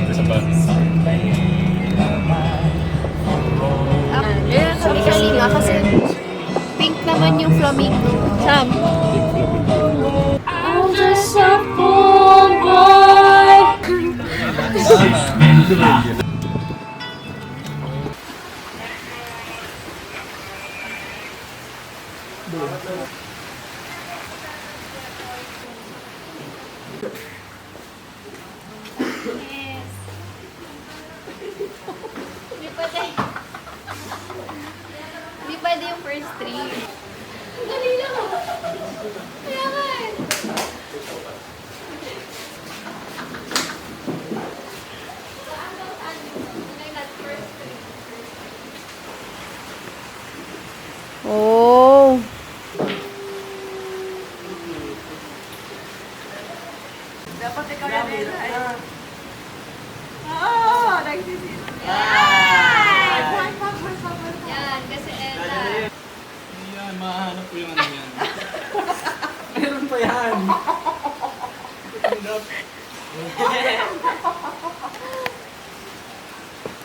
Isa pa. Kaya kami kanina kasi pink naman yung flamingo. Sam. I'm just a poor boy. Hindi pwede yung first three. Dali lang. Kaya nga eh. Oh. Dapat ikaw na rin. Oo! Nagsisisi. Yan, kasi Ella. Ayan, mahanap ko yung ano yan. Meron pa yan.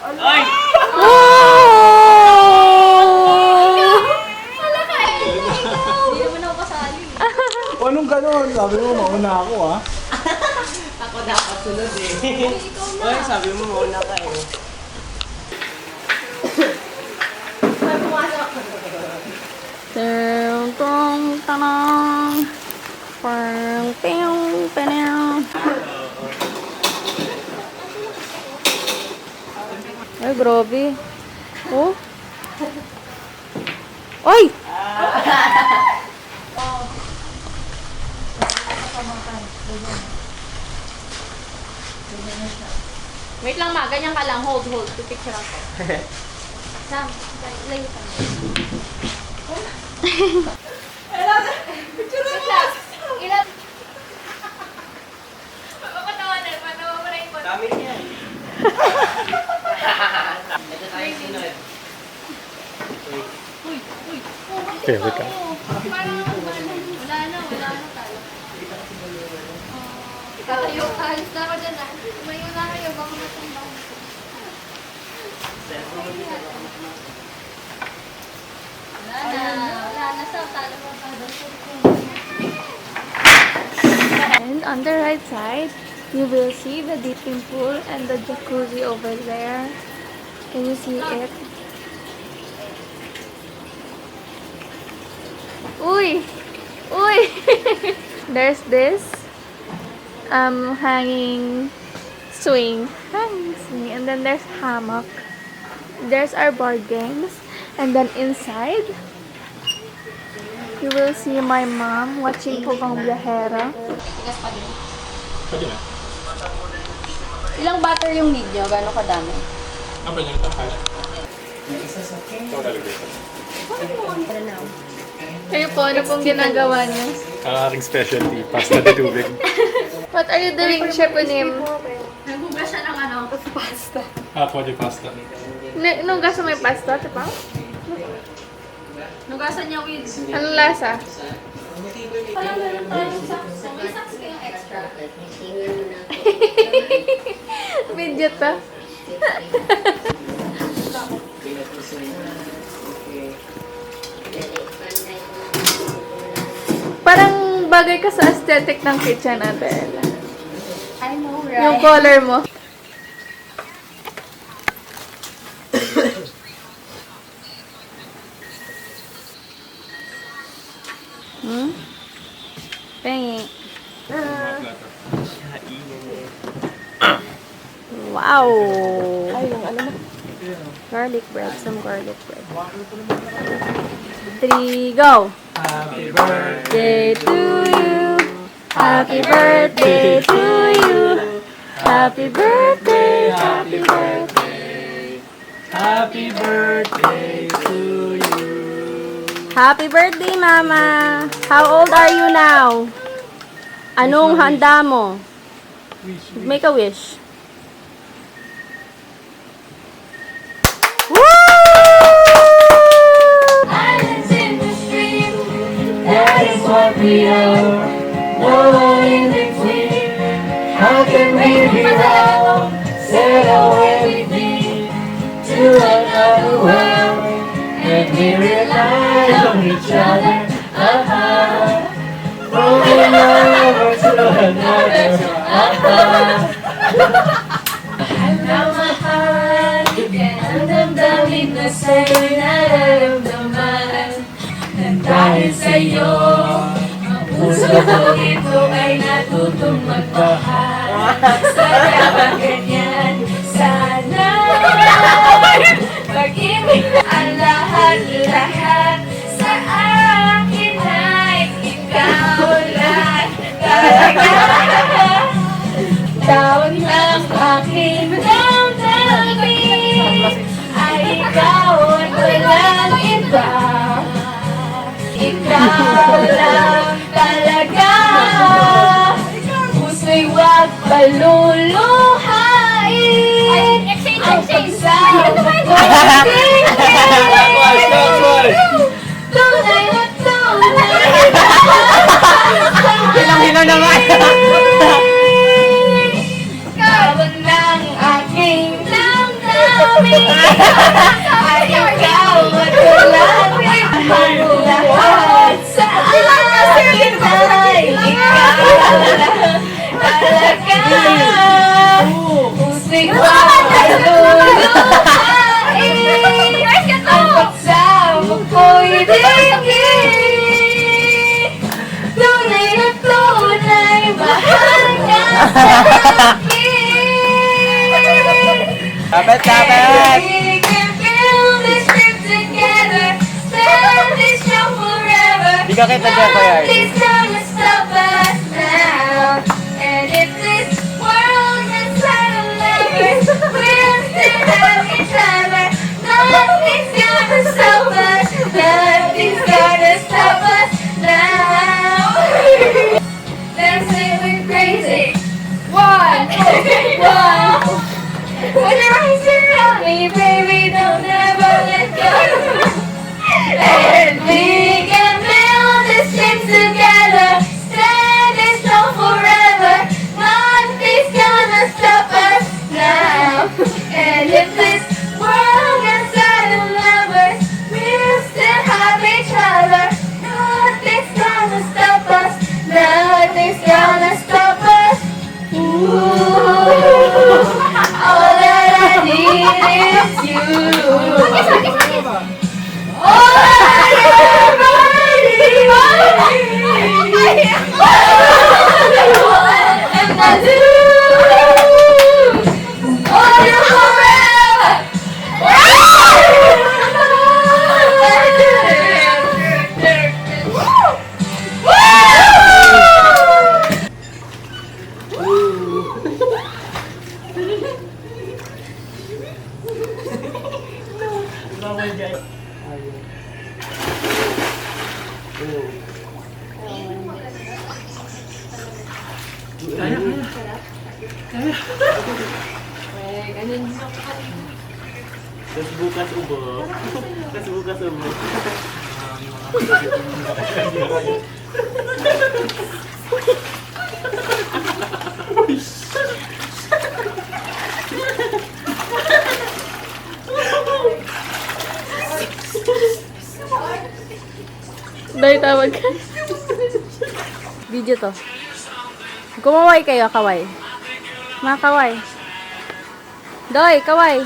Ay! Wala ka eh. Hindi naman ako kasali. Anong ganon? Sabi mo, mauna ako ah. Ako dapat sunod eh. Ikaw na. Ay, sabi mo mauna ka eh. Tong tong tanong. Pang ping panang. Ay, grabe. Oh. Oy! Wait lang ma, ganyan ka lang. Hold. Pipicture ako. Sam, layo ka. Picture mo! Ilan? Papatawanan, patawa mo na yung photo. Dami niyan. Ito tayo sunod. Okay, wait ka. Parang wala na tayo. Tatayo ka, halis na ako dyan ah. Tumayo na kayo, baka matumbang. Wala na sa talo mo pa doon. And on the right side, you will see the dipping pool and the jacuzzi over there. Can you see it? Uy! Uy! There's this hanging swing. And then there's hammock. There's our board games. And then inside, you will see my mom watching Pugong Viajero. Pwede na. Ilang butter yung need nyo? Gano'ng kadami? Apa niya ito? Kaya? Ito lalagay ko. Kayo po, ano pong ginagawa niyo? Ang aking specialty, pasta de tubig. What are you doing, Chef Unim? Naghugas siya ng ano, pasta. Pwede pasta. Nugasan mo yung pasta, diba? Nugasan niya with... Anong lasa? Parang meron tayong saks. May saks kayong extra. Video to. Parang bagay ka sa aesthetic ng kitchen, Ate Ella. I know, right? Yung color mo. Pengi. Wow! Ay, yung ano na. Garlic bread. Some garlic bread. 3, go! Happy birthday. Day to you. Happy birthday to you. Happy birthday. Happy birthday. Happy birthday to you. Happy birthday, Mama. How old are you now? Anong handa mo? Make a wish. Islands in the stream, that is what we are. No one in between. How can we be wrong? sail away with me to another world, and we rely on each other. Rolling over to another. Namahan, ang damdamin na sa'yo'y nararamdaman. Nang dahil sa'yo, ang puso ko ito ay natutong magmahal. Sana ba ganyan? Sana pag-ibig na ang lahat-lahat sa akin ay ikaw lang talaga. Taon ng aking damdamin ay ikaw at walang iba. Ikaw lang talaga. Puso'y huwag paluluhain. Ang pagsama ko'y tunay na tunay. Hilang-hilang naman. Tawag ng aking damdamin ay ikaw at walang iba. Lahat sa akin ay ikaw lang talaga. Puso'y huwag paluluhain. Ang pagsama ko'y digit. Tunay na tunay, mahal ka sa Dapat, dapat. We can build this trip together, stand this show forever. Di ka kita dyan, Kuya Art. Nothing's gonna stop us now. And if this world gets out of lovers, we'll still have each other. Nothing's gonna stop us. Nothing's gonna stop us now. They'll say we're crazy. One. When your arms around me, baby, don't ever let go. And we can build this trip together, standing strong forever. Nothing's gonna stop us now. And if this world gets out of lovers, we'll still have each other. Nothing's gonna stop us. Nothing's gonna stop us. Ooh, all that I need is you. All I ever need, and that's you. Oh, you're forever. Bawal dyan. Kaya. Tapos bukas ubo. Tapos bukas ubo. Dahil tawag ka. Video to. Kumaway kayo, kaway. Mga kaway. Doy, kaway.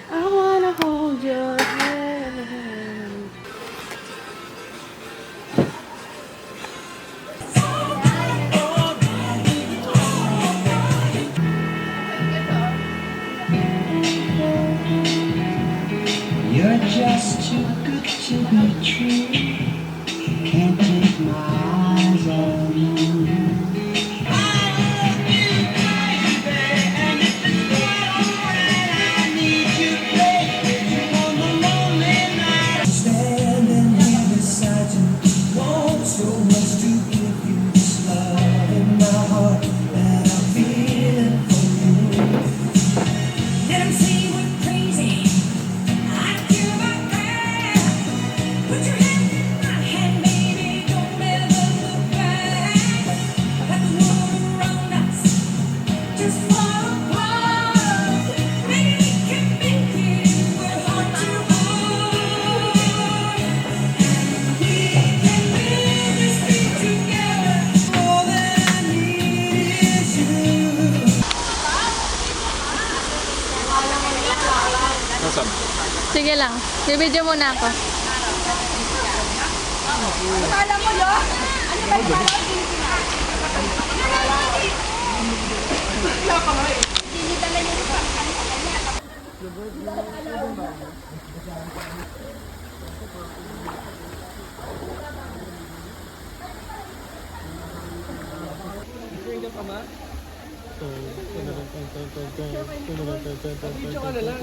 I wanna hold your hand. You're just too good to be true. Can't take my eyes off you. Standing here beside you, want so much to give you this love in my heart that I feel for you. Let 'em say we're crazy. I give a crap. Put your hand in my hand, baby. Don't ever look Sige lang. Bibidyo muna ako. Video ka na lang.